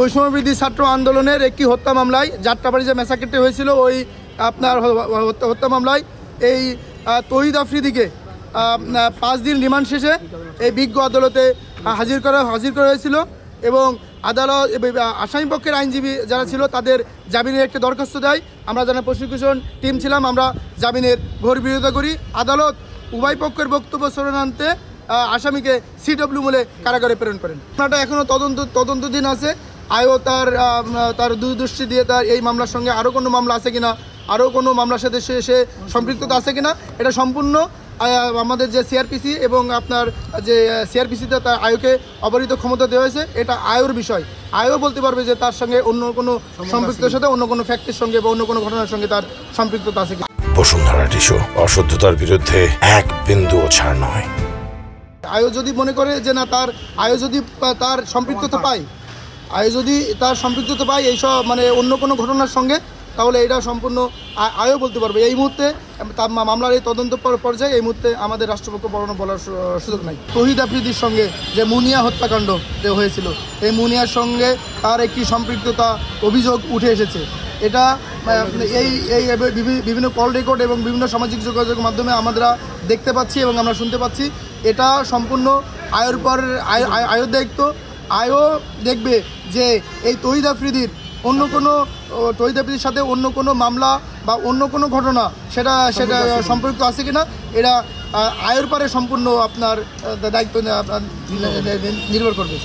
বৈষম্যবিরোধী ছাত্র আন্দোলনের একটি হত্যা মামলায় যাত্রাবাড়ি যে ম্যাসাকেটটি হয়েছিল ওই আপনার হত্যা মামলায় এই তৌহিদ আফ্রিদিকে 5 দিন রিমান্ড শেষে এই বিজ্ঞ আদালতে হাজির করা হয়েছিল এবং আদালত আসামি পক্ষের আইনজীবী যারা ছিল তাদের জামিনের একটি দরখাস্ত দেয়। আমরা যারা প্রসিকিউশন টিম ছিলাম আমরা জামিনের ঘোর বিরোধিতা করি। আদালত উভয় পক্ষের বক্তব্য শোনান্তে আসামিকে CW মূলে কারাগারে প্রেরণ করেন। ঘটনাটা এখনও তদন্তধীন আছে। আয়ও তার দূরদৃষ্টি দিয়ে তার এই মামলার সঙ্গে আরও কোনো মামলা আছে কিনা, আরও কোনো মামলার সাথে সে সম্পৃক্ততা আছে কিনা, এটা সম্পূর্ণ আমাদের যে CRPC এবং আপনার যে CRPCতে তার আয়োকে অবহিত ক্ষমতা দেওয়া হয়েছে, এটা আয়োর বিষয়। আয়ও বলতে পারবে যে তার সঙ্গে অন্য কোনো সম্পৃক্ততার সাথে অন্য কোনো ফ্যাক্টের সঙ্গে বা অন্য কোনো ঘটনার সঙ্গে তার সম্পৃক্ততা আছে কিনা। বসুন্ধরা টিস্যু, অশুদ্ধতার বিরুদ্ধে এক বিন্দুও ছাড় নয়। আয়ো যদি মনে করে যে না আয়ো যদি তার সম্পৃক্ততা পায় এইসব মানে অন্য কোনো ঘটনার সঙ্গে, তাহলে এটা সম্পূর্ণ আয়ও বলতে পারবে। এই মুহূর্তে মামলার এই তদন্ত পর্যায়ে এই মুহূর্তে আমাদের রাষ্ট্রপক্ষ বলার সুযোগ নাই। তৌহিদ আফ্রিদির সঙ্গে যে মুনিয়া হত্যাকাণ্ড যে হয়েছিল, এই মুনিয়ার সঙ্গে তার একটি সম্পৃক্ততা অভিযোগ উঠে এসেছে। এটা এই বিভিন্ন কল রেকর্ড এবং বিভিন্ন সামাজিক যোগাযোগের মাধ্যমে আমরা দেখতে পাচ্ছি এবং আমরা শুনতে পাচ্ছি। এটা সম্পূর্ণ আয়ের পর আয়ের দায়িত্ব। আয়ও দেখবে যে এই তৌহিদ আফ্রিদির সাথে অন্য কোনো মামলা বা অন্য কোনো ঘটনা সেটা সম্পর্ক আছে কিনা, এটা আয়ের পরে সম্পূর্ণ আপনার দায়িত্ব নির্ভর করবে।